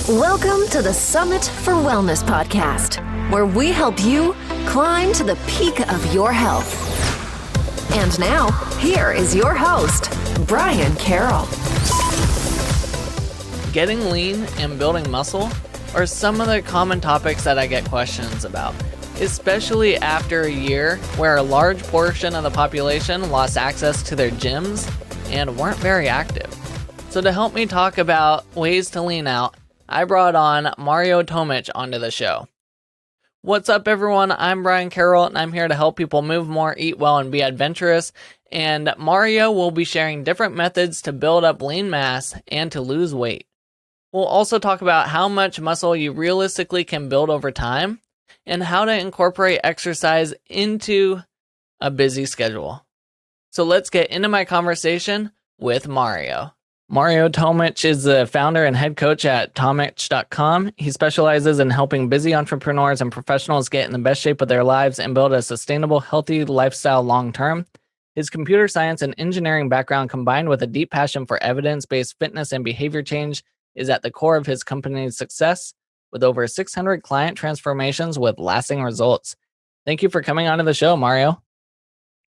Welcome to the Summit for Wellness podcast, where we help you climb to the peak of your health. And now, here is your host, Brian Carroll. Getting lean and building muscle are some of the common topics that I get questions about, especially after a year where a large portion of the population lost access to their gyms and weren't very active. So to help me talk about ways to lean out, I brought on Mario Tomic onto the show. What's up, everyone? I'm Brian Carroll, and I'm here to help people move more, eat well, and be adventurous. And Mario will be sharing different methods to build up lean mass and to lose weight. We'll also talk about how much muscle you realistically can build over time and how to incorporate exercise into a busy schedule. So let's get into my conversation with Mario. Mario Tomic is the founder and head coach at Tomic.com. He specializes in helping busy entrepreneurs and professionals get in the best shape of their lives and build a sustainable, healthy lifestyle long-term. His computer science and engineering background, combined with a deep passion for evidence-based fitness and behavior change, is at the core of his company's success, with over 600 client transformations with lasting results. Thank you for coming onto the show, Mario.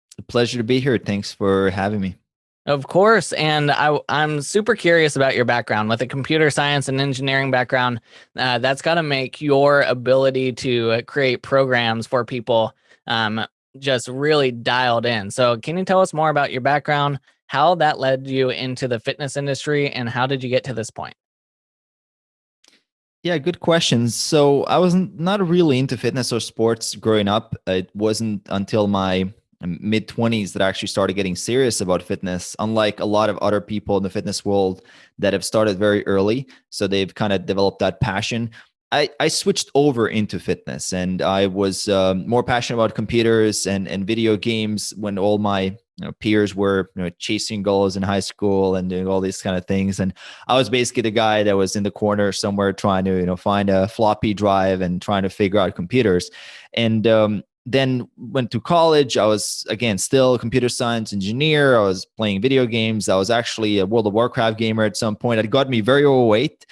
It's a pleasure to be here. Thanks for having me. Of course. And I'm super curious about your background. With a computer science and engineering background, that's got to make your ability to create programs for people just really dialed in. So can you tell us more about your background, how that led you into the fitness industry, and how did you get to this point? Yeah, good questions. So I was not really into fitness or sports growing up. It wasn't until my mid-20s that I actually started getting serious about fitness, unlike a lot of other people in the fitness world that have started very early. So they've kind of developed that passion. I switched over into fitness, and I was more passionate about computers and video games when all my peers were chasing goals in high school and doing all these kind of things. And I was basically the guy that was in the corner somewhere trying to find a floppy drive and trying to figure out computers. And then went to college. I was, again, still a computer science engineer. I was playing video games. I was actually a World of Warcraft gamer at some point. It got me very overweight,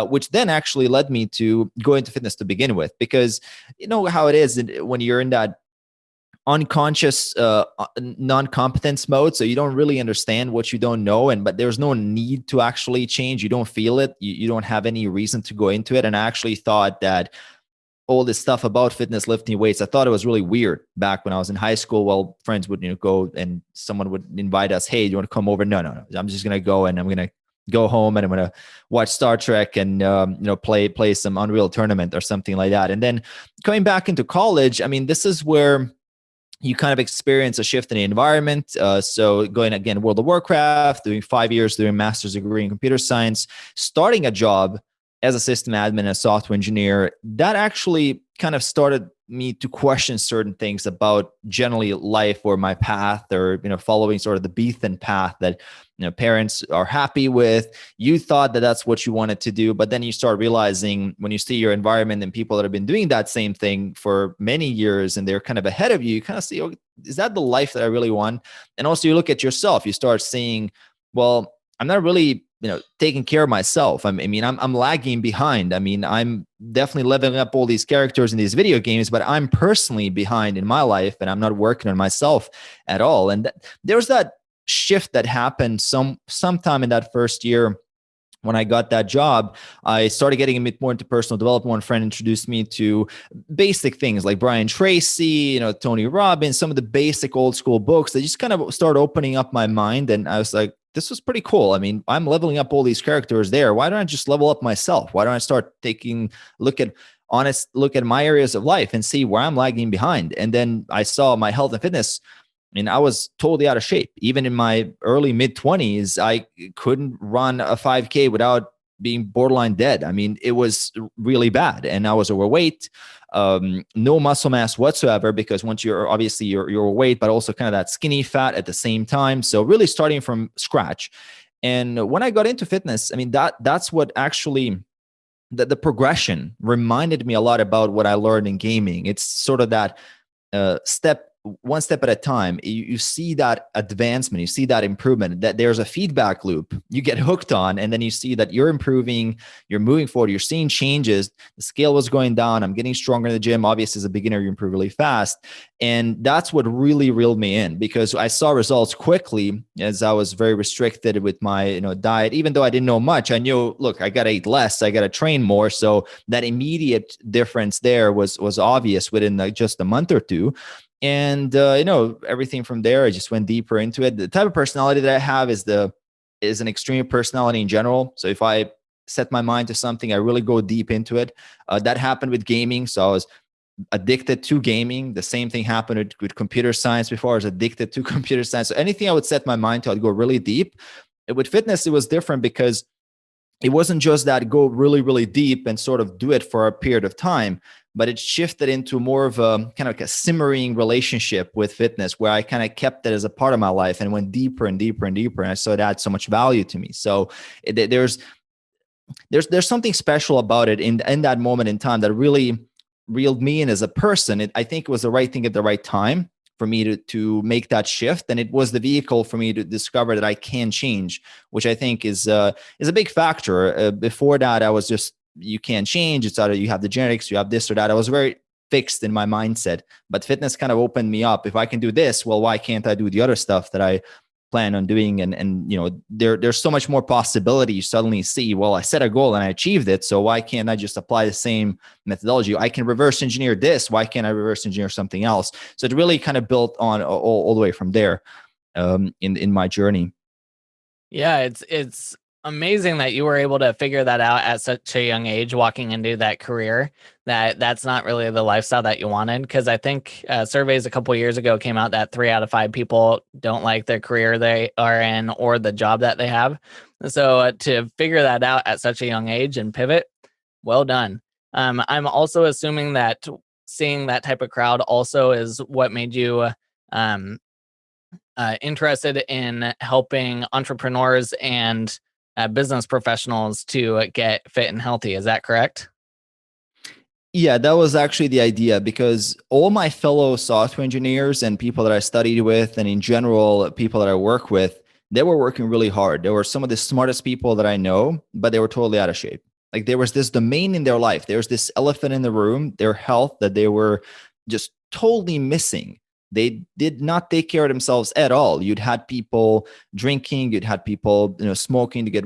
which then actually led me to go into fitness to begin with, because you know how it is when you're in that unconscious non-competence mode. So you don't really understand what you don't know, but there's no need to actually change. You don't feel it. You don't have any reason to go into it. And I actually thought that all this stuff about fitness, lifting weights, I thought it was really weird back when I was in high school. Well, friends would go and someone would invite us, hey, do you want to come over? No. I'm just going to go, and I'm going to go home and I'm going to watch Star Trek and play some Unreal Tournament or something like that. And then coming back into college, I mean, this is where you kind of experience a shift in the environment. So going again, World of Warcraft, doing 5 years, doing a master's degree in computer science, starting a job as a system admin, a software engineer, that actually kind of started me to question certain things about generally life or my path, or following sort of the beaten path that parents are happy with. You thought that that's what you wanted to do, but then you start realizing when you see your environment and people that have been doing that same thing for many years and they're kind of ahead of you, you kind of see, oh, is that the life that I really want? And also you look at yourself, you start seeing, well, I'm not really taking care of myself. I'm lagging behind. I mean, I'm definitely leveling up all these characters in these video games, but I'm personally behind in my life, and I'm not working on myself at all. And there was that shift that happened sometime in that first year. When I got that job, I started getting a bit more into personal development. One friend introduced me to basic things like Brian Tracy, Tony Robbins, some of the basic old school books that just kind of started opening up my mind. And I was like, this was pretty cool. I mean, I'm leveling up all these characters there. Why don't I just level up myself? Why don't I start taking honest look at my areas of life and see where I'm lagging behind? And then I saw my health and fitness. I mean, I was totally out of shape. Even in my early mid-20s, I couldn't run a 5K without being borderline dead. I mean, it was really bad. And I was overweight, no muscle mass whatsoever, because once you're overweight, but also kind of that skinny fat at the same time. So really starting from scratch. And when I got into fitness, I mean, that's what actually the progression reminded me a lot about what I learned in gaming. It's sort of that step one step at a time, you see that advancement, you see that improvement, that there's a feedback loop you get hooked on. And then you see that you're improving, you're moving forward, you're seeing changes. The scale was going down. I'm getting stronger in the gym. Obviously, as a beginner, you improve really fast. And that's what really reeled me in, because I saw results quickly as I was very restricted with my diet. Even though I didn't know much, I knew, look, I got to eat less, I got to train more. So that immediate difference there was obvious within just a month or two. And everything from there, I just went deeper into it. The type of personality that I have is an extreme personality in general. So if I set my mind to something, I really go deep into it. That happened with gaming. So I was addicted to gaming. The same thing happened with computer science before. I was addicted to computer science. So anything I would set my mind to, I'd go really deep. And with fitness, it was different, because it wasn't just that go really, really deep and sort of do it for a period of time, but it shifted into more of a kind of like a simmering relationship with fitness, where I kind of kept it as a part of my life and went deeper and deeper and deeper. And I saw it add so much value to me. So there's something special about it in that moment in time that really reeled me in as a person. I think it was the right thing at the right time for me to make that shift. And it was the vehicle for me to discover that I can change, which I think is a big factor. Before that, I was just, you can't change. It's either you have the genetics, you have this or that. I was very fixed in my mindset, but fitness kind of opened me up. If I can do this, well, why can't I do the other stuff that I plan on doing? And there's so much more possibility. You suddenly see, well, I set a goal and I achieved it. So why can't I just apply the same methodology? I can reverse engineer this. Why can't I reverse engineer something else? So it really kind of built on all the way from there in my journey. Yeah, it's amazing that you were able to figure that out at such a young age, walking into that career, that's not really the lifestyle that you wanted. Because I think surveys a couple of years ago came out that 3 out of 5 people don't like the career they are in or the job that they have. So to figure that out at such a young age and pivot, well done. I'm also assuming that seeing that type of crowd also is what made you interested in helping entrepreneurs and business professionals to get fit and healthy. Is that correct? Yeah, that was actually the idea, because all my fellow software engineers and people that I studied with, and in general, people that I work with, they were working really hard. They were some of the smartest people that I know, but they were totally out of shape. Like there was this domain in their life. There was this elephant in the room, their health, that they were just totally missing. They did not take care of themselves at all. You'd had people drinking, you'd had people, smoking to get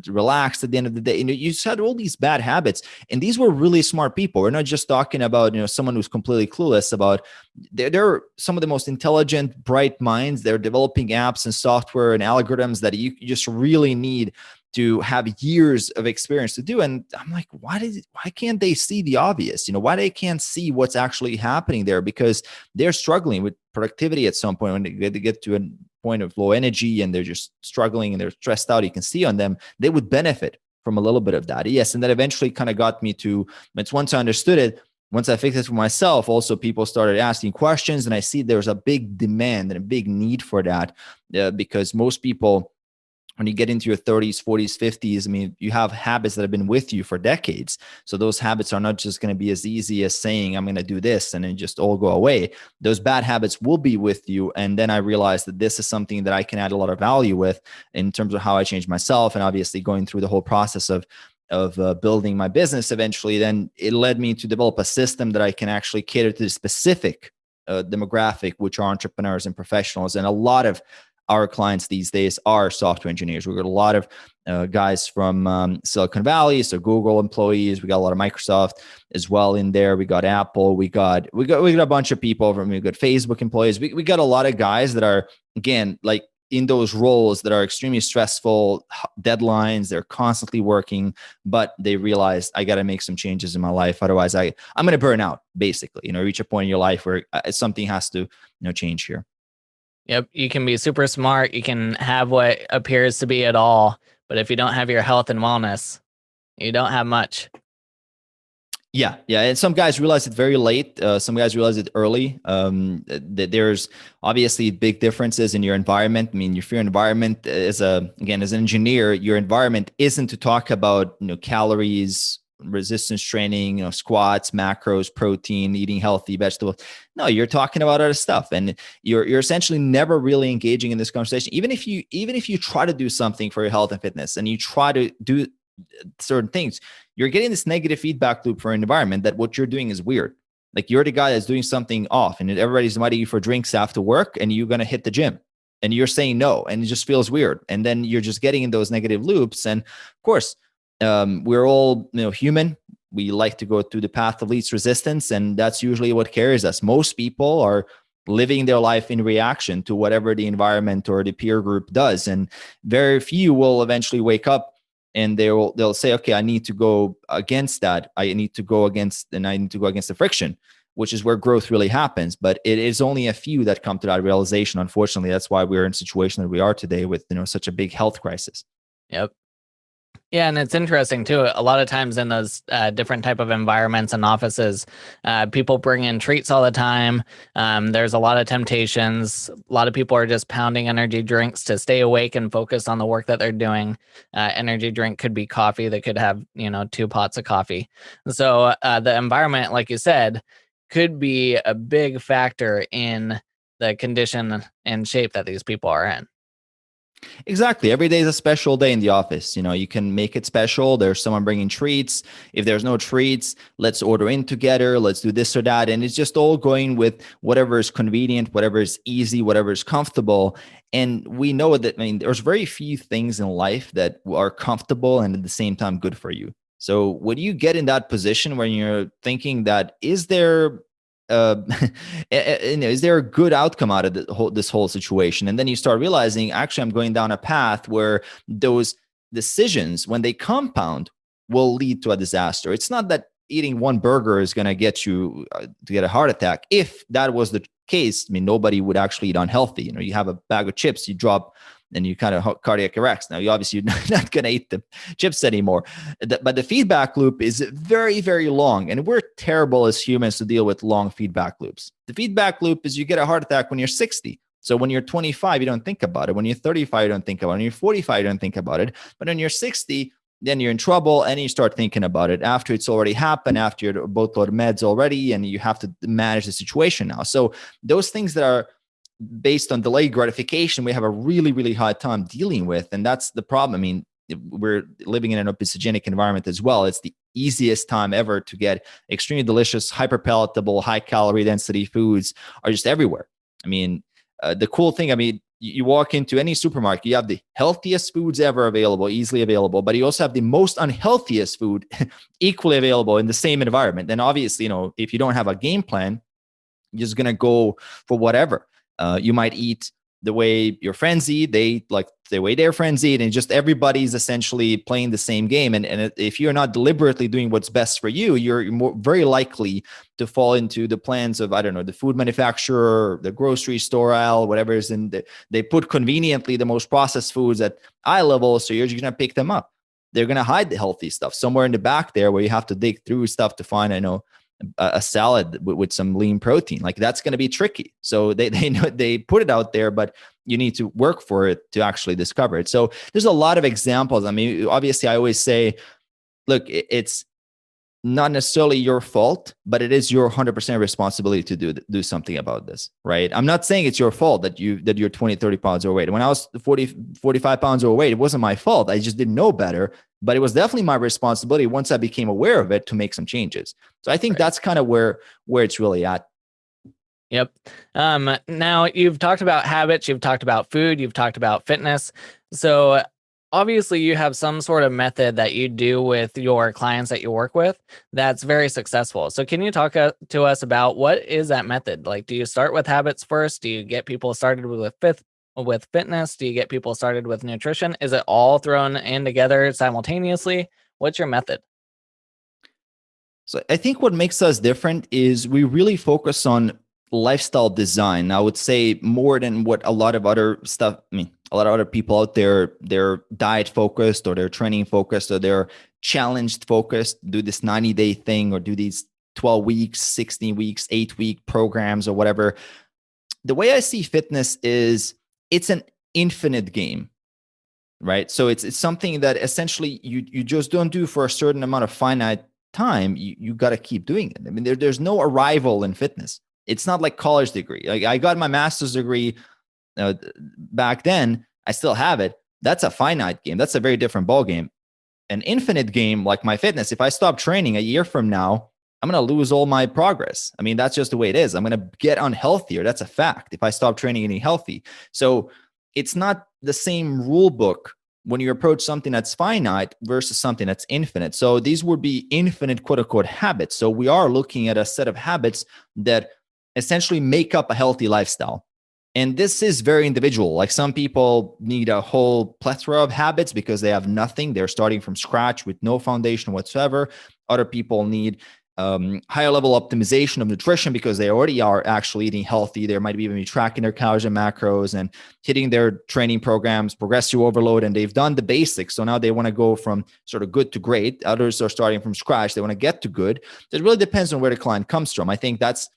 relaxed at the end of the day. You just had all these bad habits, and these were really smart people. We're not just talking about, someone who's completely clueless about. They're some of the most intelligent, bright minds. They're developing apps and software and algorithms that you just really need to have years of experience to do. And I'm like, why can't they see the obvious? Why they can't see what's actually happening there? Because they're struggling with productivity at some point. When they get to a point of low energy and they're just struggling and they're stressed out, you can see on them, they would benefit from a little bit of that. Yes. And that eventually kind of got me to, once I understood it, once I fixed it for myself, also people started asking questions, and I see there's a big demand and a big need for that because most people, when you get into your 30s, 40s, 50s, you have habits that have been with you for decades. So those habits are not just going to be as easy as saying, I'm going to do this and then just all go away. Those bad habits will be with you. And then I realized that this is something that I can add a lot of value with in terms of how I change myself. And obviously going through the whole process of building my business eventually, then it led me to develop a system that I can actually cater to the specific demographic, which are entrepreneurs and professionals. And a lot of our clients these days are software engineers. We've got a lot of guys from Silicon Valley, so Google employees. We got a lot of Microsoft as well in there. We got Apple. We got a bunch of people from. We got Facebook employees. We got a lot of guys that are, again, like in those roles that are extremely stressful, deadlines. They're constantly working, but they realize I got to make some changes in my life. Otherwise, I'm going to burn out. Basically, reach a point in your life where something has to change here. Yep. You can be super smart. You can have what appears to be it all. But if you don't have your health and wellness, you don't have much. Yeah. And some guys realize it very late. Some guys realize it early. That there's obviously big differences in your environment. If your environment as an engineer, your environment isn't to talk about, calories, resistance training, squats, macros, protein, eating healthy vegetables. No, you're talking about other stuff, and you're essentially never really engaging in this conversation. Even if you try to do something for your health and fitness, and you try to do certain things, you're getting this negative feedback loop for an environment that what you're doing is weird. Like, you're the guy that's doing something off, and everybody's inviting you for drinks after work, and you're going to hit the gym, and you're saying no, and it just feels weird. And then you're just getting in those negative loops. And of course, we're all human. We like to go through the path of least resistance, and that's usually what carries us. Most people are living their life in reaction to whatever the environment or the peer group does, and very few will eventually wake up and they'll say, okay, I need to go against that. I need to go against the friction, which is where growth really happens. But it is only a few that come to that realization. Unfortunately, that's why we're in a situation that we are today with such a big health crisis. Yep. Yeah, and it's interesting too. A lot of times in those different type of environments and offices, people bring in treats all the time. There's a lot of temptations. A lot of people are just pounding energy drinks to stay awake and focus on the work that they're doing. Energy drink could be coffee. They could have 2 pots of coffee. So the environment, like you said, could be a big factor in the condition and shape that these people are in. Exactly. Every day is a special day in the office. You can make it special. There's someone bringing treats. If there's no treats, let's order in together. Let's do this or that. And it's just all going with whatever is convenient, whatever is easy, whatever is comfortable. And we know that, there's very few things in life that are comfortable and at the same time good for you. So when you get in that position when you're thinking that, is there is there a good outcome out of this whole situation? And then you start realizing, actually, I'm going down a path where those decisions, when they compound, will lead to a disaster. It's not that eating one burger is going to get you to get a heart attack. If that was the case, nobody would actually eat unhealthy. You have a bag of chips, you drop, and you kind of cardiac arrest. Now, you're not going to eat the chips anymore. But the feedback loop is very, very long. And we're terrible as humans to deal with long feedback loops. The feedback loop is you get a heart attack when you're 60. So when you're 25, you don't think about it. When you're 35, you don't think about it. When you're 45, you don't think about it. But when you're 60, then you're in trouble and you start thinking about it after it's already happened, after you're both loaded meds already, and you have to manage the situation now. So those things that are based on delayed gratification, we have a really, really hard time dealing with. And that's the problem. We're living in an obesogenic environment as well. It's the easiest time ever to get extremely delicious, hyper palatable, high calorie density foods are just everywhere. The cool thing, you walk into any supermarket, you have the healthiest foods ever available, easily available, but you also have the most unhealthiest food equally available in the same environment. And obviously, if you don't have a game plan, you're just going to go for whatever. You might eat the way your friends eat, they like the way their friends eat, and just everybody's essentially playing the same game. And if you're not deliberately doing what's best for you, you're very likely to fall into the plans of, the food manufacturer, the grocery store aisle, whatever is they put conveniently the most processed foods at eye level. So you're just going to pick them up. They're going to hide the healthy stuff somewhere in the back there where you have to dig through stuff to find, a salad with some lean protein. Like, that's going to be tricky. So they know they put it out there, but you need to work for it to actually discover it. So there's a lot of examples. Obviously I always say, look, it's not necessarily your fault, but it is your 100% responsibility to do something about this, right? I'm not saying it's your fault that you're 20, 30 pounds overweight. When I was 40, 45 pounds overweight, it wasn't my fault. I just didn't know better. But it was definitely my responsibility once I became aware of it to make some changes. So I think that's kind of where it's really at. Yep. Now you've talked about habits, you've talked about food, you've talked about fitness. So obviously you have some sort of method that you do with your clients that you work with that's very successful. So can you talk to us about what is that method? Like, do you start with habits first? Do you get people started with fitness? Do you get people started with nutrition? Is it all thrown in together simultaneously? What's your method? So I think what makes us different is we really focus on lifestyle design. I would say more than what a lot of other stuff, a lot of other people out there, they're diet focused or they're training focused or they're challenged focused, do this 90-day thing or do these 12 weeks, 16 weeks, 8-week programs or whatever. The way I see fitness is it's an infinite game, right? So it's something that essentially you just don't do for a certain amount of finite time, you got to keep doing it. I mean, there's no arrival in fitness. It's not like college degree. Like I got my master's degree back then. I still have it. That's a finite game. That's a very different ball game. An infinite game like my fitness, if I stop training a year from now, I'm going to lose all my progress. I mean, that's just the way it is. I'm going to get unhealthier. That's a fact if I stop training and eat healthy. So it's not the same rule book when you approach something that's finite versus something that's infinite. So these would be infinite, quote unquote, habits. So we are looking at a set of habits that essentially make up a healthy lifestyle. And this is very individual. Like some people need a whole plethora of habits because they have nothing. They're starting from scratch with no foundation whatsoever. Other people need higher level optimization of nutrition because they already are actually eating healthy. They might even be tracking their calories and macros and hitting their training programs, progressive overload, and they've done the basics. So now they want to go from sort of good to great. Others are starting from scratch. They want to get to good. It really depends on where the client comes from. I think that's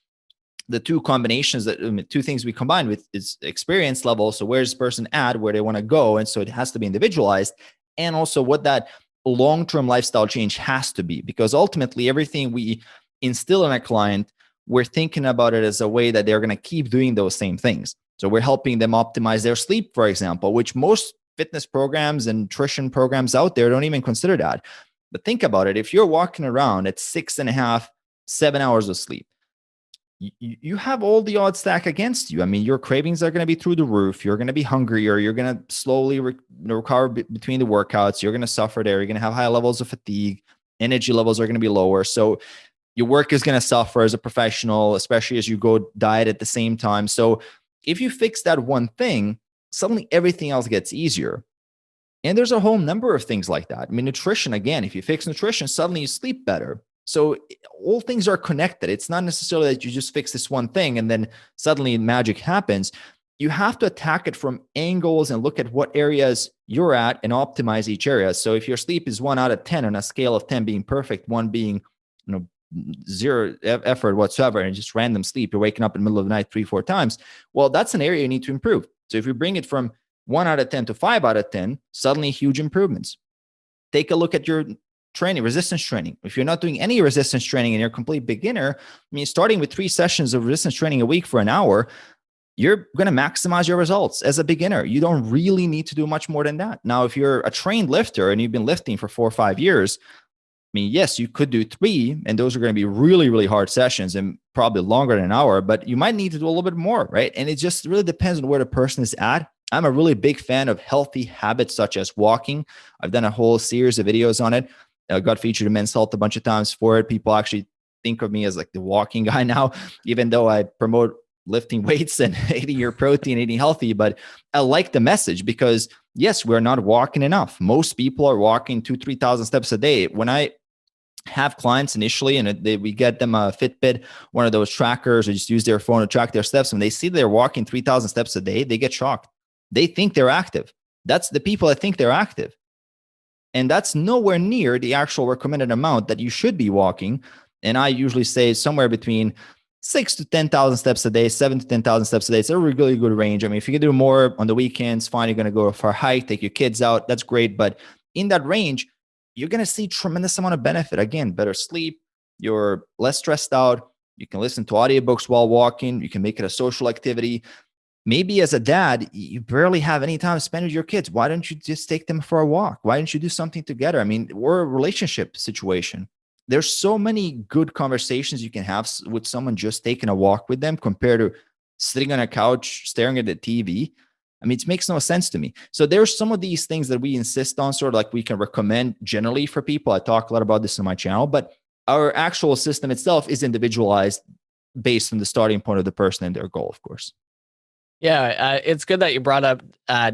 the two combinations two things we combine with is experience level. So where's this person at, where they want to go? And so it has to be individualized, and also what that long-term lifestyle change has to be, because ultimately everything we instill in a client, we're thinking about it as a way that they're going to keep doing those same things. So we're helping them optimize their sleep, for example, which most fitness programs and nutrition programs out there don't even consider that. But think about it. If you're walking around at 6.5, 7 hours of sleep, you have all the odds stacked against you. I mean, your cravings are going to be through the roof. You're going to be hungrier. You're going to slowly recover between the workouts. You're going to suffer there. You're going to have high levels of fatigue. Energy levels are going to be lower. So your work is going to suffer as a professional, especially as you go diet at the same time. So if you fix that one thing, suddenly everything else gets easier. And there's a whole number of things like that. I mean, nutrition, again, if you fix nutrition, suddenly you sleep better. So all things are connected. It's not necessarily that you just fix this one thing and then suddenly magic happens. You have to attack it from angles and look at what areas you're at and optimize each area. So if your sleep is 1 out of 10 on a scale of 10 being perfect, 1 being, zero effort whatsoever, and just random sleep, you're waking up in the middle of the night 3-4 times. Well, that's an area you need to improve. So if you bring it from 1 out of 10 to 5 out of 10, suddenly huge improvements. Take a look at your training, resistance training. If you're not doing any resistance training and you're a complete beginner, I mean, starting with 3 sessions of resistance training a week for an hour, you're going to maximize your results as a beginner. You don't really need to do much more than that. Now, if you're a trained lifter and you've been lifting for 4 or 5 years, I mean, yes, you could do 3, and those are going to be really, really hard sessions and probably longer than an hour, but you might need to do a little bit more, right? And it just really depends on where the person is at. I'm a really big fan of healthy habits such as walking. I've done a whole series of videos on it. I got featured in Men's Health a bunch of times for it. People actually think of me as like the walking guy now, even though I promote lifting weights and eating your protein, eating healthy. But I like the message because yes, we're not walking enough. Most people are walking 2,000-3,000 steps a day. When I have clients initially and we get them a Fitbit, one of those trackers, or just use their phone to track their steps, when they see they're walking 3,000 steps a day, they get shocked. They think they're active. That's the people that think they're active. And that's nowhere near the actual recommended amount that you should be walking. And I usually say somewhere between 6,000 to 10,000 steps a day, 7,000 to 10,000 steps a day. It's a really good range. I mean, if you can do more on the weekends, fine. You're going to go for a hike, take your kids out. That's great. But in that range, you're going to see tremendous amount of benefit. Again, better sleep. You're less stressed out. You can listen to audiobooks while walking. You can make it a social activity. Maybe as a dad, you barely have any time to spend with your kids. Why don't you just take them for a walk? Why don't you do something together? I mean, we're a relationship situation. There's so many good conversations you can have with someone just taking a walk with them compared to sitting on a couch, staring at the TV. I mean, it makes no sense to me. So there's some of these things that we insist on, sort of like we can recommend generally for people. I talk a lot about this in my channel, but our actual system itself is individualized based on the starting point of the person and their goal, of course. Yeah, it's good that you brought up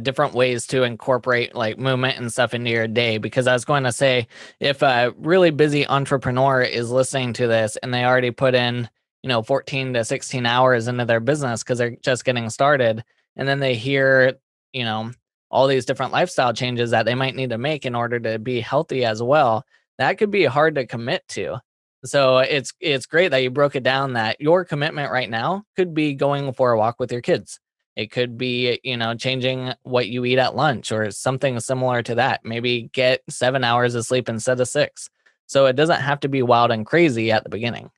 different ways to incorporate like movement and stuff into your day, because I was going to say, if a really busy entrepreneur is listening to this and they already put in, 14 to 16 hours into their business because they're just getting started, and then they hear, all these different lifestyle changes that they might need to make in order to be healthy as well, that could be hard to commit to. So it's great that you broke it down that your commitment right now could be going for a walk with your kids. It could be, changing what you eat at lunch or something similar to that. Maybe get 7 hours of sleep instead of 6. So it doesn't have to be wild and crazy at the beginning.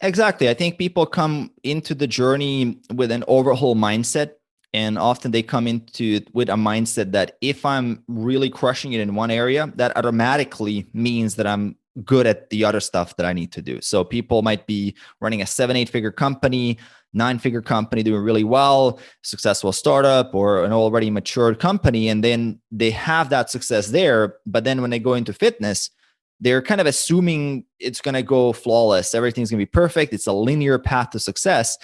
Exactly. I think people come into the journey with an overhaul mindset. And often they come into it with a mindset that if I'm really crushing it in one area, that automatically means that I'm good at the other stuff that I need to do. So people might be running a 7, 8 figure company, 9 figure company, doing really well, successful startup or an already matured company. And then they have that success there. But then when they go into fitness, they're kind of assuming it's going to go flawless. Everything's going to be perfect. It's a linear path to success.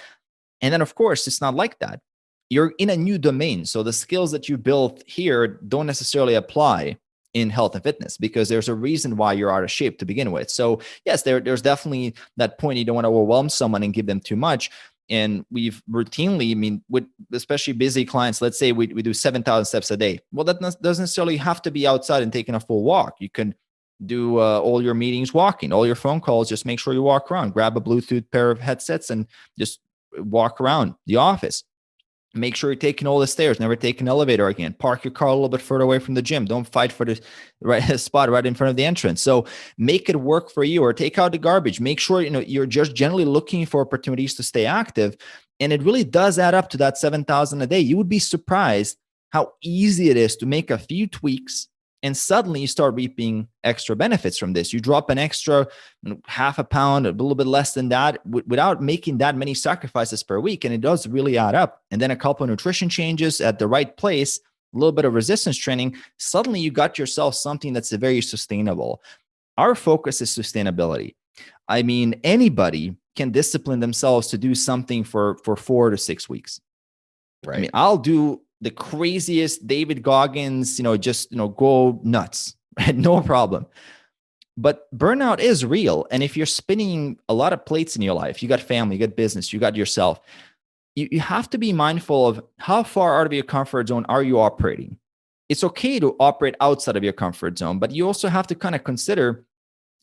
And then, of course, it's not like that. You're in a new domain. So the skills that you built here don't necessarily apply in health and fitness because there's a reason why you're out of shape to begin with. So yes, there's definitely that point. You don't want to overwhelm someone and give them too much. And we've routinely, I mean, with especially busy clients, let's say we do 7,000 steps a day. Well, that doesn't necessarily have to be outside and taking a full walk. You can do all your meetings walking, all your phone calls, just make sure you walk around, grab a Bluetooth pair of headsets and just walk around the office. Make sure you're taking all the stairs, never take an elevator again. Park your car a little bit further away from the gym. Don't fight for the right spot right in front of the entrance. So make it work for you, or take out the garbage. Make sure you're just generally looking for opportunities to stay active. And it really does add up to that 7,000 a day. You would be surprised how easy it is to make a few tweaks and suddenly you start reaping extra benefits from this. You drop an extra half a pound, a little bit less than that, without making that many sacrifices per week. And it does really add up. And then a couple of nutrition changes at the right place, a little bit of resistance training, suddenly you got yourself something that's very sustainable. Our focus is sustainability. I mean, anybody can discipline themselves to do something for 4 to 6 weeks. Right. I mean, I'll do the craziest David Goggins, go nuts, right? No problem. But burnout is real. And if you're spinning a lot of plates in your life, you got family, you got business, you got yourself, you have to be mindful of how far out of your comfort zone are you operating. It's okay to operate outside of your comfort zone, but you also have to kind of consider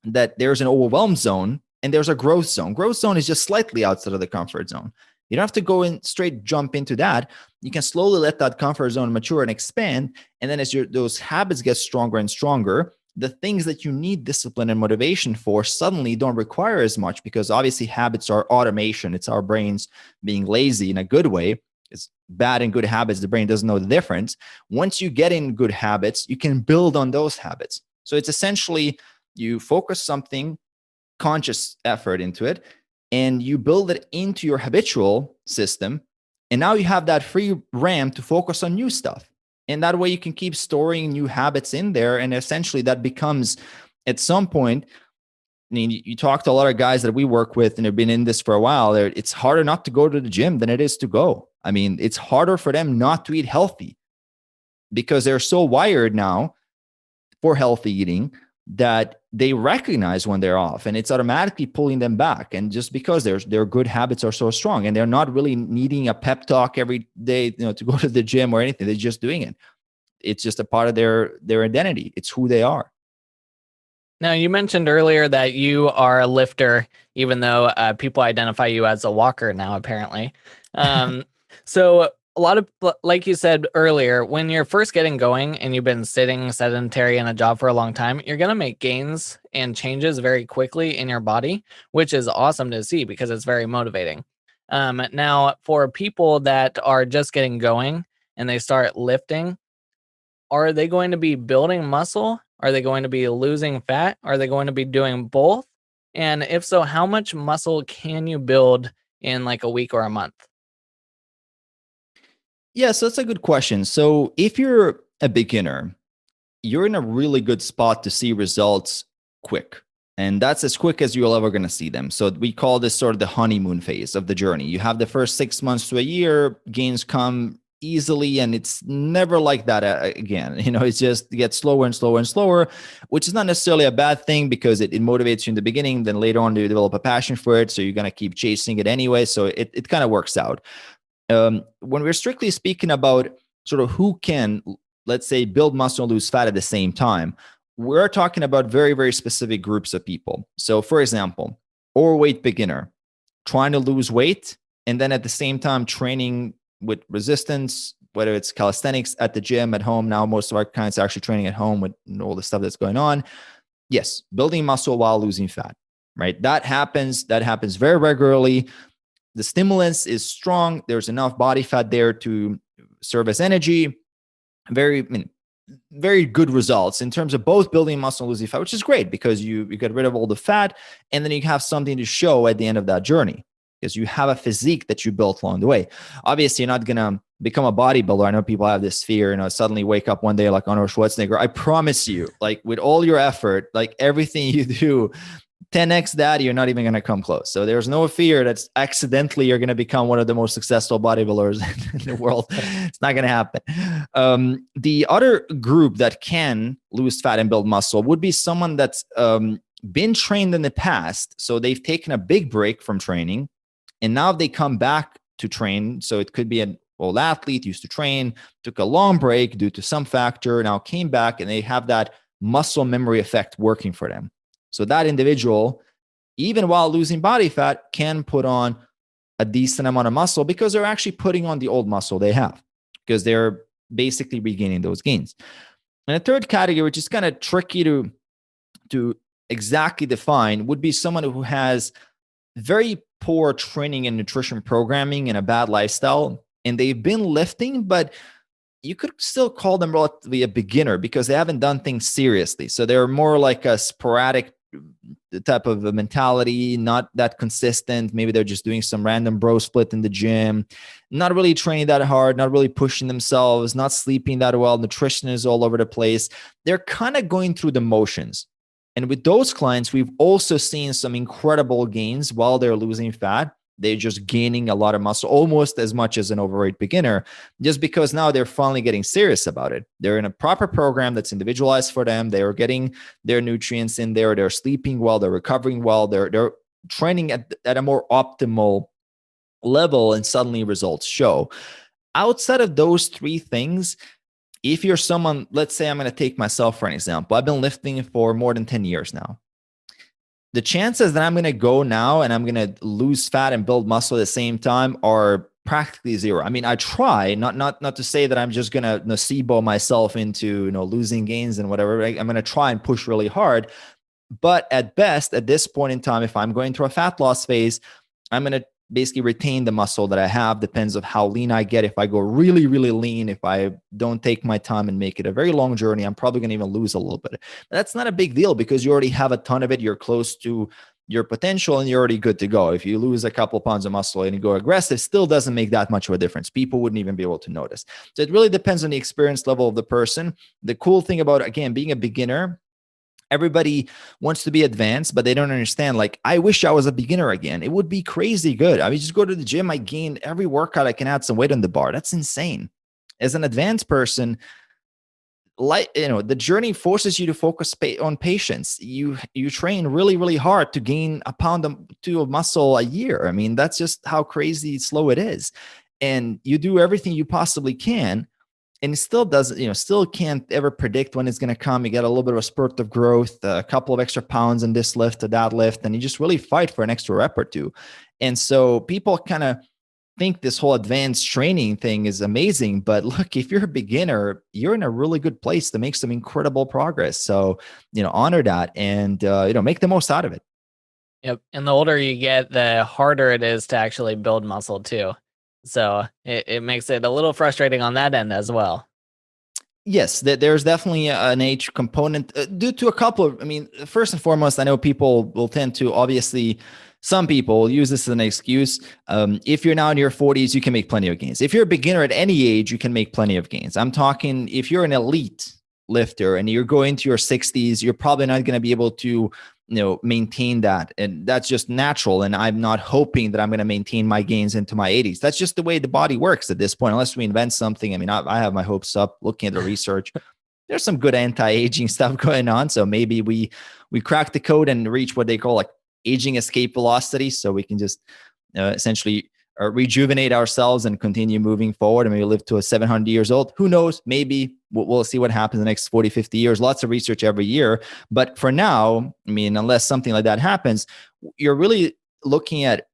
that there's an overwhelm zone and there's a growth zone. Growth zone is just slightly outside of the comfort zone. You don't have to go in straight jump into that. You can slowly let that comfort zone mature and expand. And then as those habits get stronger and stronger, the things that you need discipline and motivation for suddenly don't require as much, because obviously habits are automation. It's our brains being lazy in a good way. It's bad and good habits. The brain doesn't know the difference. Once you get in good habits, you can build on those habits. So it's essentially you focus something, conscious effort into it, and you build it into your habitual system. And now you have that free RAM to focus on new stuff. And that way you can keep storing new habits in there. And essentially that becomes, at some point, I mean, you talk to a lot of guys that we work with and have been in this for a while. It's harder not to go to the gym than it is to go. I mean, it's harder for them not to eat healthy because they're so wired now for healthy eating that they recognize when they're off, and it's automatically pulling them back. And just because their good habits are so strong, and they're not really needing a pep talk every day, to go to the gym or anything. They're just doing it. It's just a part of their identity. It's who they are. Now, you mentioned earlier that you are a lifter, even though people identify you as a walker now, apparently. So a lot of, like you said earlier, when you're first getting going and you've been sitting sedentary in a job for a long time, you're going to make gains and changes very quickly in your body, which is awesome to see because it's very motivating. Now, for people that are just getting going and they start lifting, are they going to be building muscle? Are they going to be losing fat? Are they going to be doing both? And if so, how much muscle can you build in like a week or a month? Yeah, so that's a good question. So if you're a beginner, you're in a really good spot to see results quick. And that's as quick as you're ever going to see them. So we call this sort of the honeymoon phase of the journey. You have the first 6 months to a year, gains come easily, and it's never like that again. It's just it gets slower and slower and slower, which is not necessarily a bad thing because it motivates you in the beginning. Then later on, you develop a passion for it. So you're going to keep chasing it anyway. So it kind of works out. When we're strictly speaking about sort of who can, let's say, build muscle and lose fat at the same time, we're talking about very, very specific groups of people. So for example, overweight beginner trying to lose weight, and then at the same time training with resistance, whether it's calisthenics at the gym, at home. Now, most of our clients are actually training at home with all the stuff that's going on. Yes, building muscle while losing fat, right? That happens very regularly. The stimulus is strong. There's enough body fat there to serve as energy. Very good results in terms of both building muscle and losing fat, which is great because you get rid of all the fat, and then you have something to show at the end of that journey because you have a physique that you built along the way. Obviously, you're not going to become a bodybuilder. I know people have this fear, suddenly wake up one day like Arnold Schwarzenegger. I promise you, like with all your effort, like everything you do, 10x that, you're not even going to come close. So there's no fear that accidentally you're going to become one of the most successful bodybuilders in the world. It's not going to happen. The other group that can lose fat and build muscle would be someone that's been trained in the past. So they've taken a big break from training and now they come back to train. So it could be an old athlete, used to train, took a long break due to some factor, now came back and they have that muscle memory effect working for them. So that individual, even while losing body fat, can put on a decent amount of muscle because they're actually putting on the old muscle they have because they're basically regaining those gains. And a third category, which is kind of tricky to exactly define, would be someone who has very poor training and nutrition programming and a bad lifestyle. And they've been lifting, but you could still call them relatively a beginner because they haven't done things seriously. So they're more like a sporadic type of a mentality, not that consistent. Maybe they're just doing some random bro split in the gym, not really training that hard, not really pushing themselves, not sleeping that well. Nutrition is all over the place. They're kind of going through the motions. And with those clients, we've also seen some incredible gains while they're losing fat. They're just gaining a lot of muscle, almost as much as an overweight beginner, just because now they're finally getting serious about it. They're in a proper program that's individualized for them. They are getting their nutrients in there. They're sleeping well. They're recovering well. They're training at a more optimal level, and suddenly results show. Outside of those three things, if you're someone, let's say I'm going to take myself for an example. I've been lifting for more than 10 years now. The chances that I'm going to go now and I'm going to lose fat and build muscle at the same time are practically zero. I mean, I try not to say that I'm just going to nocebo myself into, losing gains and whatever. Right? I'm going to try and push really hard. But at best, at this point in time, if I'm going through a fat loss phase, I'm going to basically retain the muscle that I have. Depends on how lean I get. If I go really, really lean, if I don't take my time and make it a very long journey, I'm probably going to even lose a little bit. But that's not a big deal because you already have a ton of it. You're close to your potential and you're already good to go. If you lose a couple of pounds of muscle and you go aggressive, still doesn't make that much of a difference. People wouldn't even be able to notice. So it really depends on the experience level of the person. The cool thing about, again, being a beginner, everybody wants to be advanced, but they don't understand. Like, I wish I was a beginner again. It would be crazy good. I mean, just go to the gym. I gain every workout. I can add some weight on the bar. That's insane. As an advanced person, the journey forces you to focus on patience. You train really, really hard to gain a pound or two of muscle a year. I mean, that's just how crazy slow it is. And you do everything you possibly can. And it still doesn't, still can't ever predict when it's going to come. You get a little bit of a spurt of growth, a couple of extra pounds in this lift or that lift, and you just really fight for an extra rep or two. And so people kind of think this whole advanced training thing is amazing. But look, if you're a beginner, you're in a really good place to make some incredible progress. So, honor that and, make the most out of it. Yep. And the older you get, the harder it is to actually build muscle too. So it makes it a little frustrating on that end as well. Yes, there's definitely an age component due to a couple of, first and foremost, I know people will tend to, obviously, some people use this as an excuse. If you're now in your 40s, you can make plenty of gains. If you're a beginner at any age, you can make plenty of gains. I'm talking, if you're an elite lifter and you're going to your 60s, you're probably not going to be able to maintain that. And that's just natural. And I'm not hoping that I'm going to maintain my gains into my 80s. That's just the way the body works at this point, unless we invent something. I have my hopes up looking at the research. There's some good anti-aging stuff going on. So maybe we crack the code and reach what they call like aging escape velocity. So we can just essentially rejuvenate ourselves and continue moving forward. And maybe live to 700 years old. Who knows? Maybe we'll see what happens in the next 40, 50 years. Lots of research every year. But for now, unless something like that happens, you're really looking at,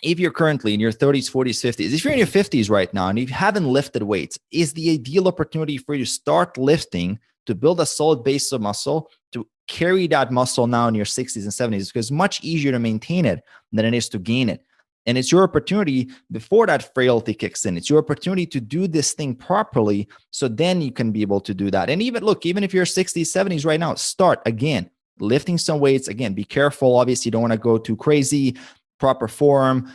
if you're currently in your 30s, 40s, 50s, if you're in your 50s right now and you haven't lifted weights, is the ideal opportunity for you to start lifting to build a solid base of muscle, to carry that muscle now in your 60s and 70s, because it's much easier to maintain it than it is to gain it. And it's your opportunity before that frailty kicks in. It's your opportunity to do this thing properly. So then you can be able to do that. And even if you're 60s, 70s right now, start again, lifting some weights. Again, be careful. Obviously, you don't want to go too crazy, proper form.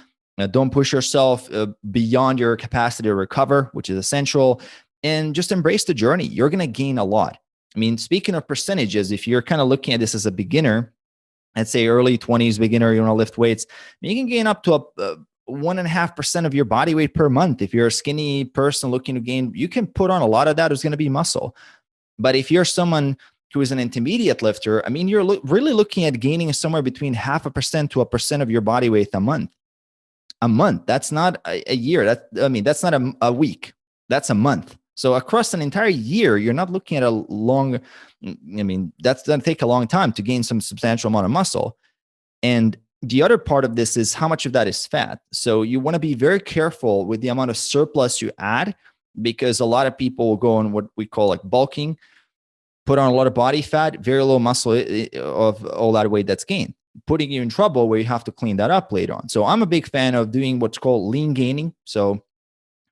Don't push yourself beyond your capacity to recover, which is essential. And just embrace the journey. You're going to gain a lot. I mean, speaking of percentages, if you're kind of looking at this as a beginner, let's say early 20s beginner, you want to lift weights, you can gain up to 1.5% of your body weight per month. If you're a skinny person looking to gain, you can put on a lot of that is going to be muscle. But if you're someone who is an intermediate lifter, I mean, you're really looking at gaining somewhere between 0.5% to 1% of your body weight a month. A month. That's not a year. That's not a week. That's a month. So across an entire year, you're not looking at that's going to take a long time to gain some substantial amount of muscle. And the other part of this is how much of that is fat. So you want to be very careful with the amount of surplus you add, because a lot of people will go on what we call like bulking, put on a lot of body fat, very low muscle of all that weight that's gained, putting you in trouble where you have to clean that up later on. So I'm a big fan of doing what's called lean gaining. So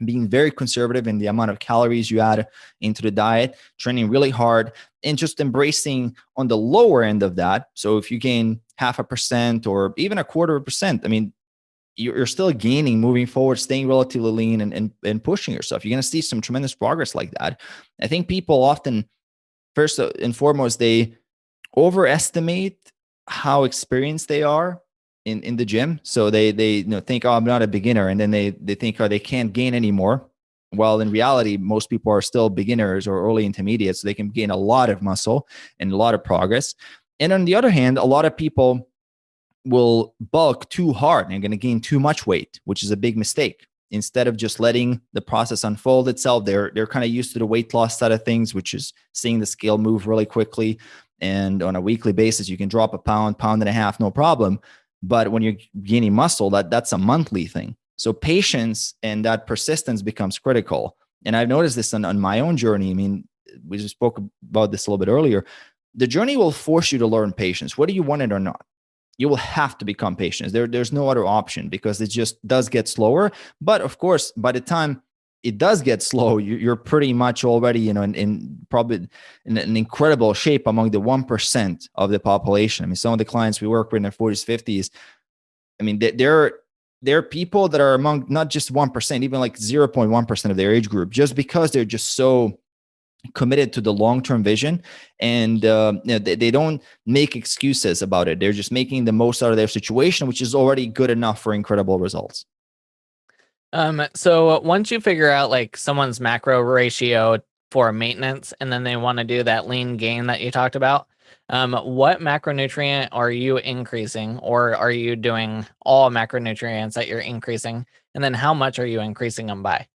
being very conservative in the amount of calories you add into the diet, training really hard, and just embracing on the lower end of that. So if you gain 0.5% or even 0.25%, I mean, you're still gaining moving forward, staying relatively lean and pushing yourself. You're going to see some tremendous progress like that. I think people often, first and foremost, they overestimate how experienced they are in the gym. So they think, oh, I'm not a beginner. And then they think, oh, they can't gain anymore. Well, in reality, most people are still beginners or early intermediate. So they can gain a lot of muscle and a lot of progress. And on the other hand, a lot of people will bulk too hard and going to gain too much weight, which is a big mistake. Instead of just letting the process unfold itself, they're kind of used to the weight loss side of things, which is seeing the scale move really quickly. And on a weekly basis, you can drop a pound and a half, no problem. But when you're gaining muscle, that's a monthly thing. So patience and that persistence becomes critical. And I've noticed this on my own journey. I mean, we just spoke about this a little bit earlier. The journey will force you to learn patience, whether you want it or not. You will have to become patient. There's no other option, because it just does get slower. But of course, by the time it does get slow, you're pretty much already, in probably in an incredible shape among the 1% of the population. I mean, some of the clients we work with in their 40s, 50s, I mean, there are people that are among not just 1%, even like 0.1% of their age group, just because they're just so committed to the long-term vision, and they don't make excuses about it. They're just making the most out of their situation, which is already good enough for incredible results. So once you figure out like someone's macro ratio for maintenance, and then they want to do that lean gain that you talked about, what macronutrient are you increasing, or are you doing all macronutrients that you're increasing? And then how much are you increasing them by?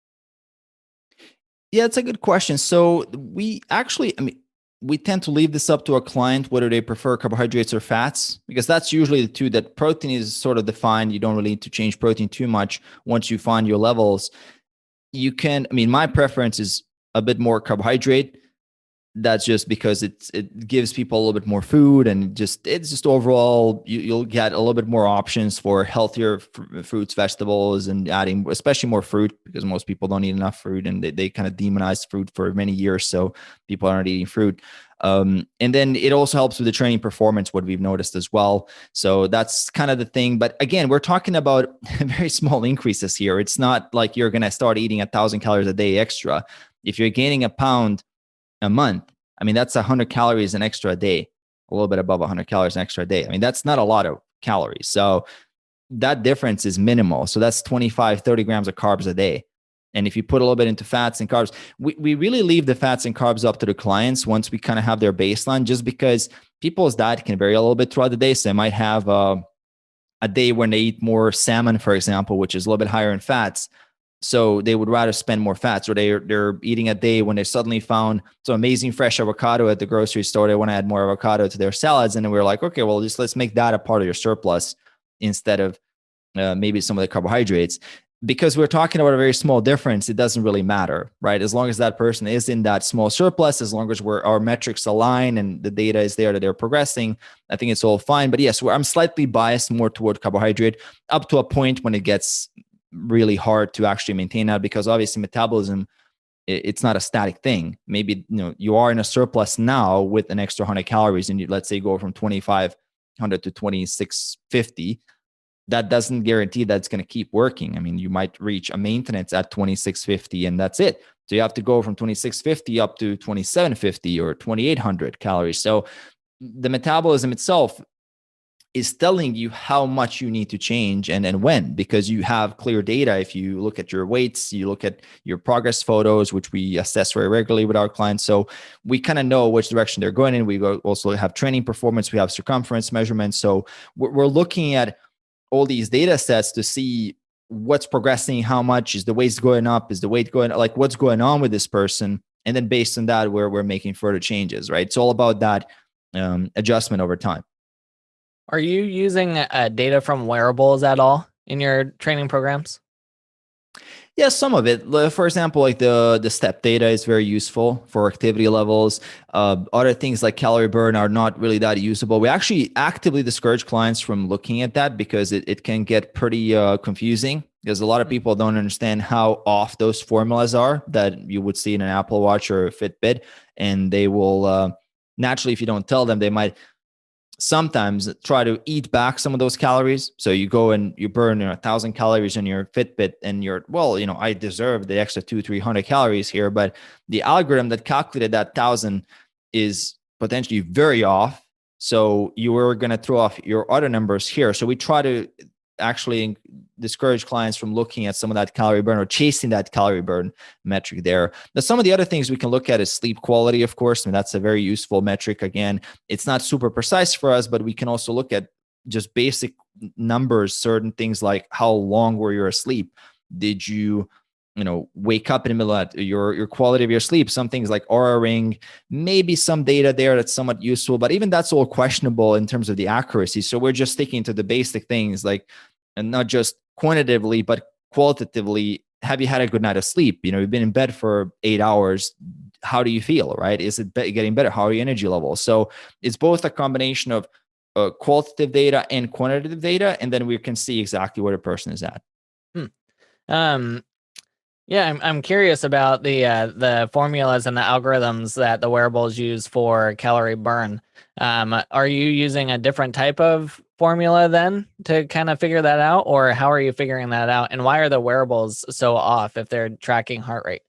Yeah, it's a good question. So we tend to leave this up to our client, whether they prefer carbohydrates or fats, because that's usually the two. That protein is sort of defined. You don't really need to change protein too much once you find your levels. My preference is a bit more carbohydrate. That's just because it gives people a little bit more food, and it's just overall you'll get a little bit more options for healthier fruits, vegetables, and adding especially more fruit, because most people don't eat enough fruit, and they kind of demonized fruit for many years, so people aren't eating fruit. And then it also helps with the training performance, what we've noticed as well. So that's kind of the thing. But again, we're talking about very small increases here. It's not like you're going to start eating 1,000 calories a day extra. If you're gaining a pound a month, I mean, that's 100 calories an extra a day, a little bit above 100 calories an extra a day. I mean, that's not a lot of calories. So that difference is minimal. So that's 25, 30 grams of carbs a day. And if you put a little bit into fats and carbs, we really leave the fats and carbs up to the clients once we kind of have their baseline, just because people's diet can vary a little bit throughout the day. So they might have a day when they eat more salmon, for example, which is a little bit higher in fats. So they would rather spend more fats, or they're eating a day when they suddenly found some amazing fresh avocado at the grocery store. They want to add more avocado to their salads. And then we're like, okay, well, let's make that a part of your surplus instead of maybe some of the carbohydrates. because we're talking about a very small difference, it doesn't really matter, right? As long as that person is in that small surplus, as long as our metrics align and the data is there that they're progressing, I think it's all fine. But yes, I'm slightly biased more toward carbohydrate up to a point when it gets really hard to actually maintain that, because obviously metabolism, it's not a static thing. Maybe you are in a surplus now with an extra 100 calories, and let's say go from 2,500 to 2,650. That doesn't guarantee that's going to keep working. I mean, you might reach a maintenance at 2,650 and that's it. So you have to go from 2,650 up to 2,750 or 2,800 calories. So the metabolism itself is telling you how much you need to change and when, because you have clear data. If you look at your weights, you look at your progress photos, which we assess very regularly with our clients. So we kind of know which direction they're going in. We also have training performance. We have circumference measurements. So we're looking at all these data sets to see what's progressing, how much is the weight going up, is the weight going, like what's going on with this person. And then based on that, we're making further changes, right? It's all about that adjustment over time. Are you using data from wearables at all in your training programs? Yeah, some of it. For example, like the step data is very useful for activity levels. Other things like calorie burn are not really that usable. We actually actively discourage clients from looking at that because it can get pretty confusing, because a lot of people don't understand how off those formulas are that you would see in an Apple Watch or a Fitbit. And they will naturally, if you don't tell them, they might sometimes try to eat back some of those calories. So you go and you burn 1,000 calories on your Fitbit and you're, well, I deserve the extra 200-300 calories here, but the algorithm that calculated that 1,000 is potentially very off. So you were going to throw off your other numbers here. So we try to actually discourage clients from looking at some of that calorie burn or chasing that calorie burn metric there. Now, some of the other things we can look at is sleep quality, of course, and that's a very useful metric. Again, it's not super precise for us, but we can also look at just basic numbers, certain things like how long were you asleep? Did you wake up in the middle of that, your quality of your sleep, some things like Aura Ring, maybe some data there that's somewhat useful, but even that's all questionable in terms of the accuracy. So we're just sticking to the basic things, like, and not just quantitatively, but qualitatively. Have you had a good night of sleep? You've been in bed for 8 hours. How do you feel, right? Is it getting better? How are your energy levels? So it's both a combination of qualitative data and quantitative data. And then we can see exactly where the person is at. Yeah, I'm curious about the formulas and the algorithms that the wearables use for calorie burn. Are you using a different type of formula then to kind of figure that out, or how are you figuring that out? And why are the wearables so off if they're tracking heart rate?